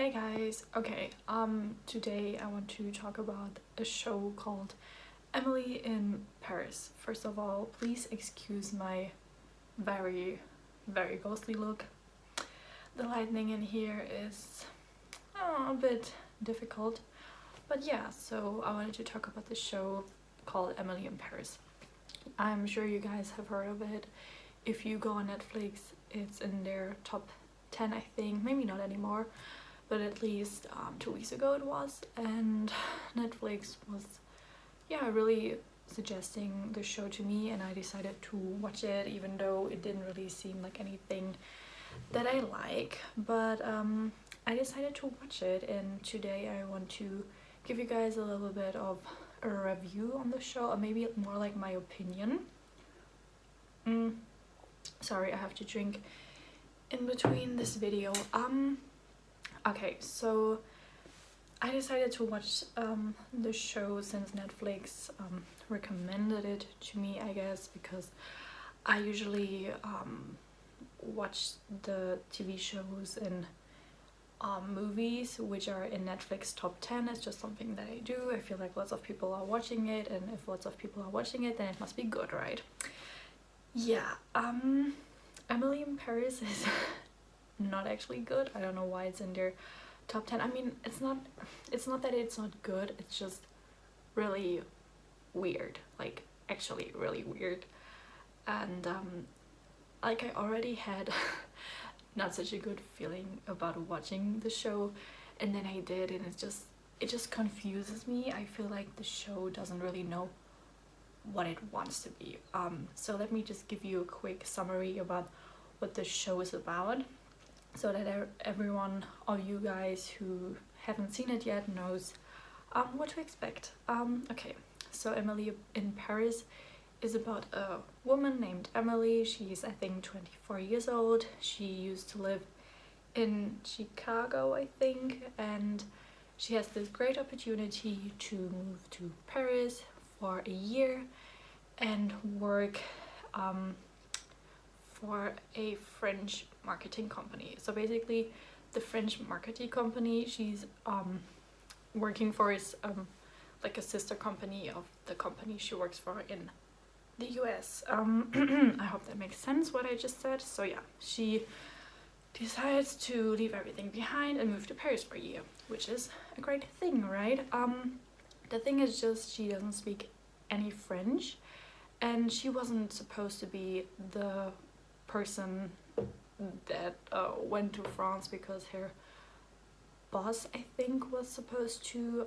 Hey guys, okay, today I want to talk about a show called Emily in Paris. First of all, please excuse my very, very ghostly look. The lighting in here is a bit difficult, but yeah, so I wanted to talk about the show called Emily in Paris. I'm sure you guys have heard of it. If you go on Netflix, it's in their top 10, I think, maybe not anymore, but at least 2 weeks ago it was, and Netflix was really suggesting the show to me, and I decided to watch it even though it didn't really seem like anything that I like, but I decided to watch it, and today I want to give you guys a little bit of a review on the show, or maybe more like my opinion. Sorry, I have to drink in between this video. Okay, so I decided to watch the show since Netflix recommended it to me, I guess, because I usually watch the TV shows and movies which are in Netflix top 10. It's just something that I do. I feel like lots of people are watching it, and if lots of people are watching it, then it must be good, right? Yeah, Emily in Paris is not actually good. I don't know why it's in their top 10. I mean, it's not that it's not good, it's just really weird, like actually really weird. And like I already had not such a good feeling about watching the show, and then I did, and it just confuses me. I feel like the show doesn't really know what it wants to be. So let me just give you a quick summary about what the show is about, so that everyone of you guys who haven't seen it yet knows what to expect. Okay, so Emily in Paris is about a woman named Emily. She's, I think, 24 years old. She used to live in Chicago, I think, and she has this great opportunity to move to Paris for a year and work for a French marketing company. So basically the French marketing company she's working for is like a sister company of the company she works for in the US. I hope that makes sense what I just said. So yeah, she decides to leave everything behind and move to Paris for a year, which is a great thing, right? The thing is just she doesn't speak any French, and she wasn't supposed to be the person that went to France because her boss, I think, was supposed to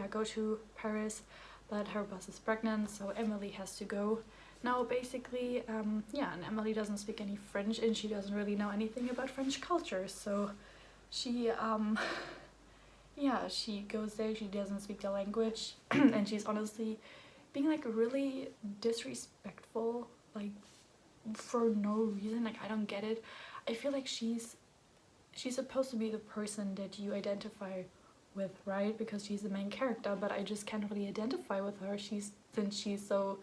go to Paris, but her boss is pregnant, so Emily has to go. Now basically, and Emily doesn't speak any French, and she doesn't really know anything about French culture, so she she goes there, she doesn't speak the language, and she's honestly being like really disrespectful, like for no reason. Like, I don't get it. I feel like she's supposed to be the person that you identify with, right? Because she's the main character, but I just can't really identify with her. Since she's so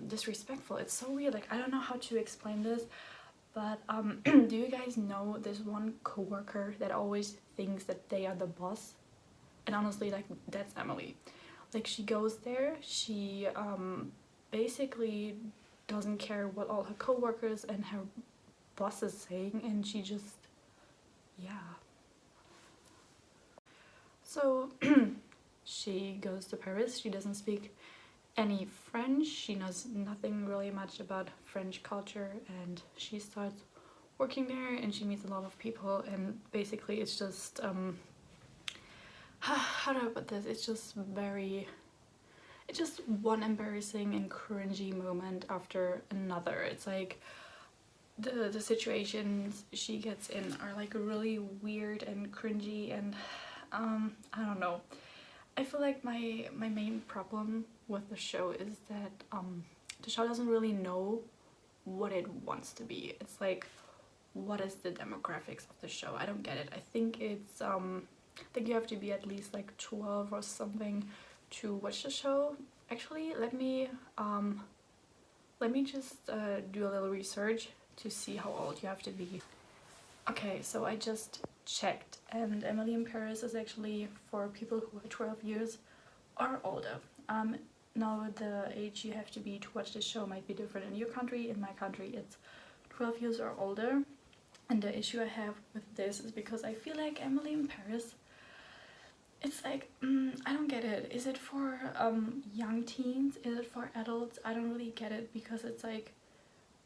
disrespectful. It's so weird. Like, I don't know how to explain this, but do you guys know this one coworker that always thinks that they are the boss? And honestly, like, that's Emily. Like, she goes there, she basically doesn't care what all her coworkers and her boss is saying, and she just, so she goes to Paris. She doesn't speak any French, she knows nothing really much about French culture, and she starts working there, and she meets a lot of people, and basically it's just how do I put this? It's just one embarrassing and cringy moment after another. It's like the situations she gets in are like really weird and cringy, and I don't know. I feel like my main problem with the show is that the show doesn't really know what it wants to be. It's like, what is the demographics of the show? I don't get it. I think it's I think you have to be at least like 12 or something to watch the show. Actually, let me just do a little research to see how old you have to be. Okay, so I just checked, and Emily in Paris is actually for people who are 12 years or older. Now the age you have to be to watch this show might be different in your country. In my country it's 12 years or older. And the issue I have with this is because I feel like Emily in Paris, it's like, I don't get it. Is it for young teens? Is it for adults? I don't really get it, because it's like,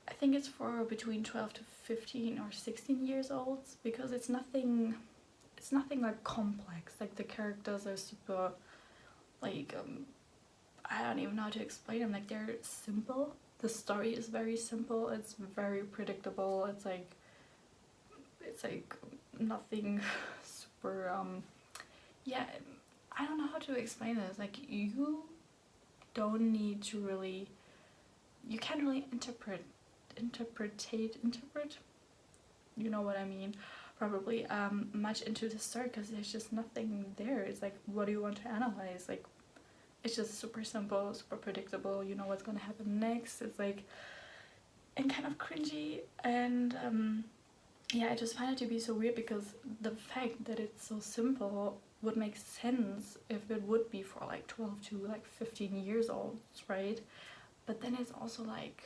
I think it's for between 12 to 15 or 16 years old, because it's nothing like complex. Like the characters are super, like, I don't even know how to explain them. Like they're simple. The story is very simple. It's very predictable. It's like nothing super yeah, I don't know how to explain this. Like you don't need to really, you can't really interpret, you know what I mean, probably, much into the story, because there's just nothing there. It's like, what do you want to analyze? Like, it's just super simple, super predictable. You know what's gonna happen next. It's like, and kind of cringy, and yeah, I just find it to be so weird, because the fact that it's so simple would make sense if it would be for like 12 to like 15 years old, right? But then it's also like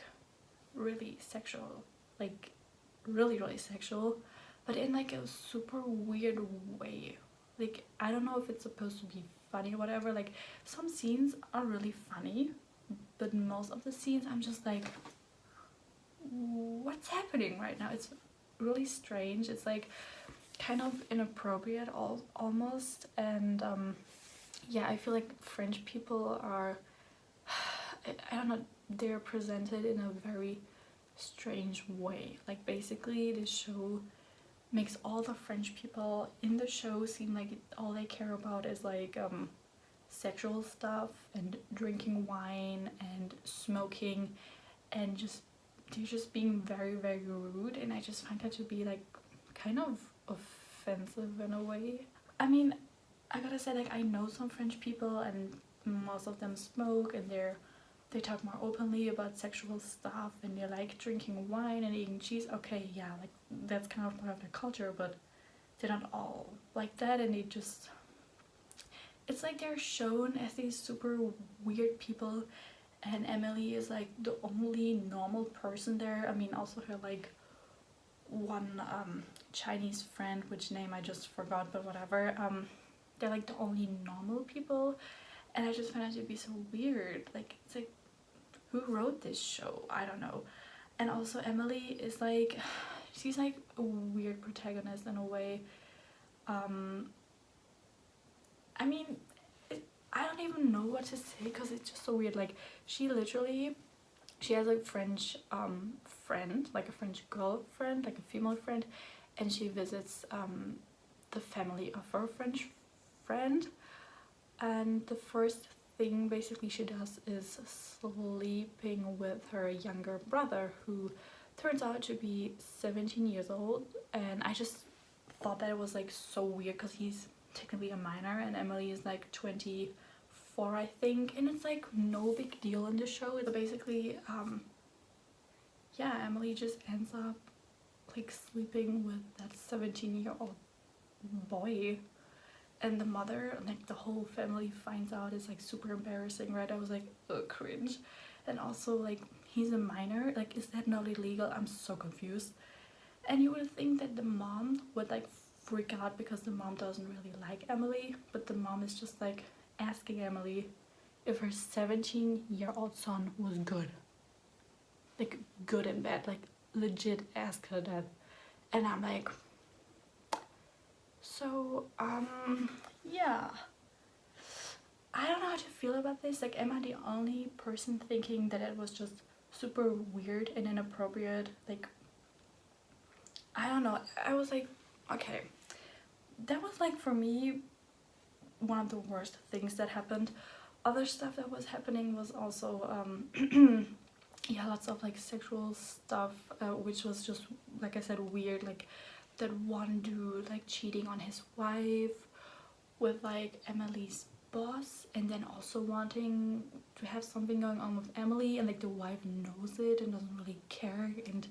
really sexual, like really sexual, but in like a super weird way. Like I don't know if it's supposed to be funny or whatever. Like some scenes are really funny, but most of the scenes I'm just like, what's happening right now? It's really strange. It's like kind of inappropriate almost, and yeah, I feel like French people are, I don't know, they're presented in a very strange way. Like basically this show makes all the French people in the show seem like all they care about is like sexual stuff and drinking wine and smoking, and just they're just being very rude, and I just find that to be like kind of offensive in a way. I mean, I gotta say, like I know some French people and most of them smoke, and they talk more openly about sexual stuff, and they like drinking wine and eating cheese. Okay, yeah, like that's kind of part of their culture, but they're not all like that, and they just, it's like they're shown as these super weird people, and Emily is like the only normal person there. I mean, also her like one Chinese friend, which name I just forgot, but whatever. They're like the only normal people, and I just find it to be so weird. Like it's like, who wrote this show? I don't know. And also Emily is like, she's like a weird protagonist in a way. I mean, I don't even know what to say, because it's just so weird. Like she literally, she has a French friend, like a French girlfriend, like a female friend, and she visits the family of her French friend, and the first thing basically she does is sleeping with her younger brother, who turns out to be 17 years old. And I just thought that it was like so weird, because he's technically a minor and Emily is like 24, I think, and it's like no big deal in the show. It's basically yeah, Emily just ends up like sleeping with that 17-year-old boy, and the mother, like the whole family finds out. It's like super embarrassing, right? I was like, ugh, cringe. And also like, he's a minor, like is that not illegal? I'm so confused. And you would think that the mom would like freak out, because the mom doesn't really like Emily, but the mom is just like asking Emily if her 17-year-old son was good, like good and bad, like legit ask her that. And I'm like, so yeah, I don't know how to feel about this. Like, am I the only person thinking that it was just super weird and inappropriate? Like, I don't know. I was like, okay, that was like for me one of the worst things that happened. Other stuff that was happening was also yeah, lots of like sexual stuff, which was just, like I said, weird. Like that one dude like cheating on his wife with like Emily's boss, and then also wanting to have something going on with Emily, and like the wife knows it and doesn't really care. And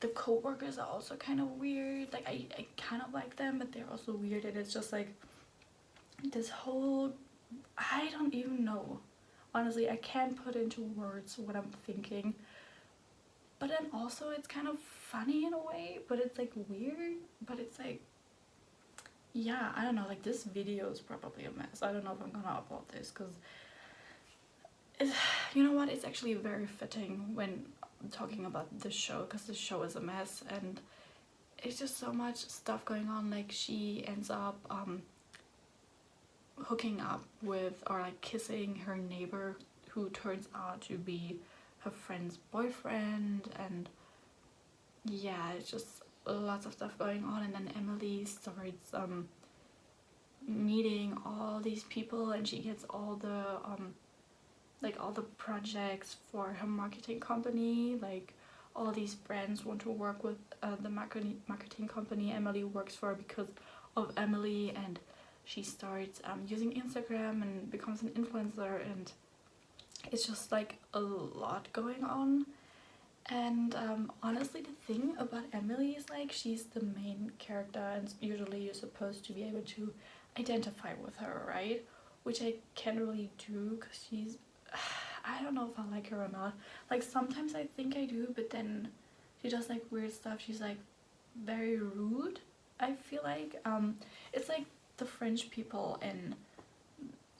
the co-workers are also kind of weird. Like I kind of like them, but they're also weird, and it's just like this whole, I don't even know. Honestly, I can't put into words what I'm thinking. But then also it's kind of funny in a way, but it's like weird, but it's like, yeah, I don't know, like this video is probably a mess. I don't know if I'm gonna upload this because you know what, it's actually very fitting when talking about this show, because this show is a mess and it's just so much stuff going on. Like she ends up hooking up with, or like kissing her neighbor, who turns out to be her friend's boyfriend, and yeah, it's just lots of stuff going on. And then Emily starts meeting all these people, and she gets all the like all the projects for her marketing company. Like all these brands want to work with the marketing company Emily works for because of Emily, and she starts using Instagram and becomes an influencer, and it's just like a lot going on. And honestly, the thing about Emily is like she's the main character, and usually you're supposed to be able to identify with her, right? Which I can't really do because she's I don't know if I like her or not. Like sometimes I think I do, but then she does like weird stuff. She's like very rude, I feel like. It's like the French people in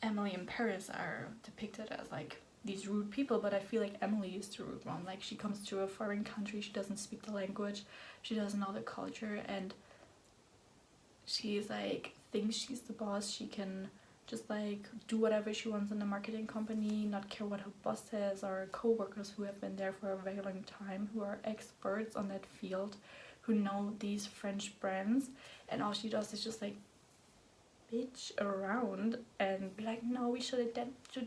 Emily in Paris are depicted as like these rude people, but I feel like Emily is the rude one. Like she comes to a foreign country, she doesn't speak the language, she doesn't know the culture, and she's like thinks she's the boss. She can just like do whatever she wants in the marketing company, not care what her boss says, or co-workers who have been there for a very long time, who are experts on that field, who know these French brands, and all she does is just like bitch around and be like, no, we should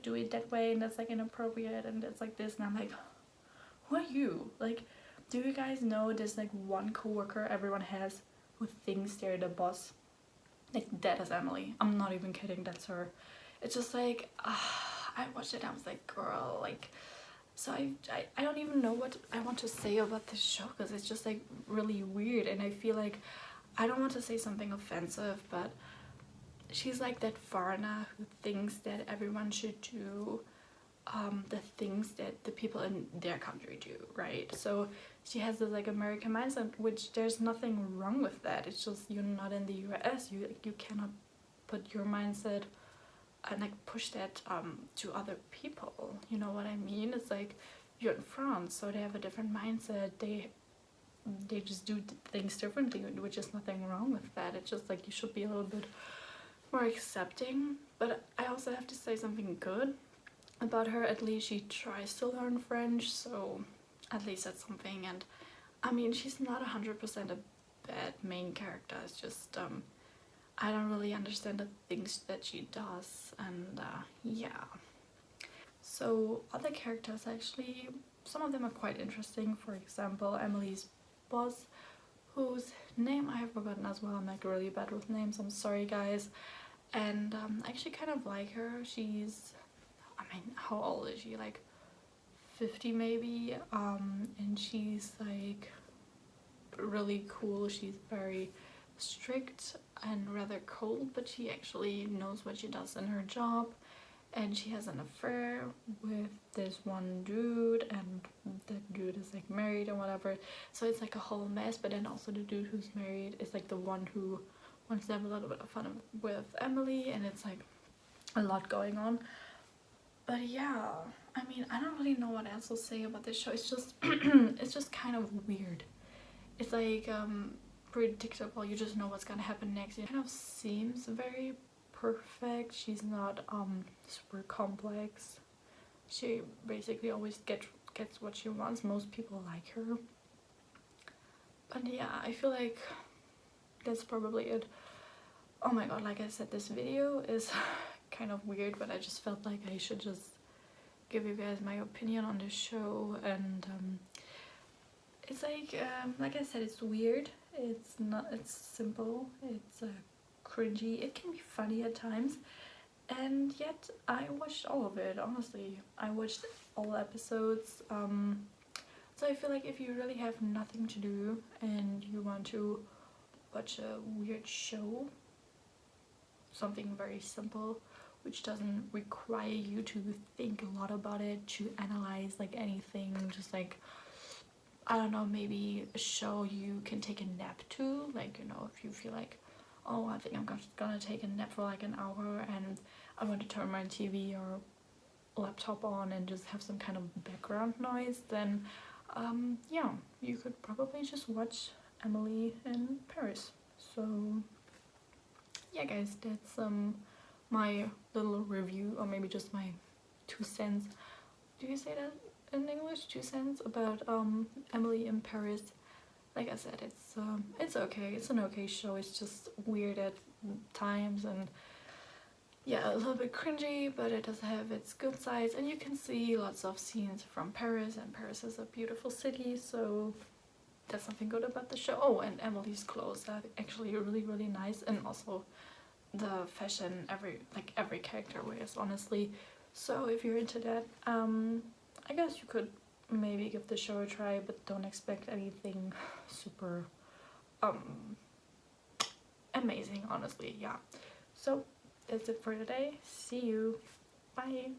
do it that way, and that's like inappropriate, and it's like this. And I'm like, who are you? Like, do you guys know there's like one co-worker everyone has who thinks they're the boss? Like that is Emily. I'm not even kidding, that's her. It's just like I watched it and I was like, girl, like, so I don't even know what I want to say about this show, because it's just like really weird, and I feel like I don't want to say something offensive, but she's like that foreigner who thinks that everyone should do the things that the people in their country do, right? So she has this like American mindset, which there's nothing wrong with that. It's just you're not in the US. You cannot put your mindset and like push that to other people. You know what I mean? It's like you're in France, so they have a different mindset. They just do things differently, which is nothing wrong with that. It's just like you should be a little bit more accepting. But I also have to say something good about her. At least she tries to learn French, so at least that's something. And I mean, she's not 100% a bad main character. It's just I don't really understand the things that she does, and yeah. So other characters, actually, some of them are quite interesting. For example, Emily's boss, whose name I have forgotten as well. I'm like really bad with names, I'm sorry guys. And I actually kind of like her. She's, I mean, how old is she? Like 50 maybe. And she's like really cool. She's very strict and rather cold, but she actually knows what she does in her job. And she has an affair with this one dude, and that dude is like married and whatever. So it's like a whole mess. But then also the dude who's married is like the one who wants to have a little bit of fun with Emily, and it's like a lot going on. But yeah, I mean, I don't really know what else to say about this show. It's just it's just kind of weird. It's like predictable. You just know what's gonna happen next. It kind of seems very perfect. She's not super complex. She basically always gets what she wants. Most people like her. But yeah, I feel like that's probably it. Oh my god, like I said, this video is kind of weird, but I just felt like I should just give you guys my opinion on this show. And it's like I said, it's weird. It's simple. It's cringy. It can be funny at times, and yet I watched all of it. Honestly, I watched all episodes. So I feel like if you really have nothing to do and you want to watch a weird show, something very simple which doesn't require you to think a lot about it, to analyze like anything, just like, I don't know, maybe a show you can take a nap to, like, you know, if you feel like, oh, I think I'm gonna take a nap for like an hour and I want to turn my TV or laptop on and just have some kind of background noise, then yeah, you could probably just watch Emily in Paris. So yeah guys, that's my little review, or maybe just my 2 cents. Do you say that in English? 2 cents about Emily in Paris. Like I said, it's okay. It's an okay show. It's just weird at times and yeah, a little bit cringy, but it does have its good sides, and you can see lots of scenes from Paris, and Paris is a beautiful city, so that's something good about the show. Oh, and Emily's clothes are actually really nice, and also the fashion every character wears, honestly. So if you're into that, I guess you could maybe give the show a try, but don't expect anything super amazing, honestly. Yeah, so that's it for today. See you. Bye.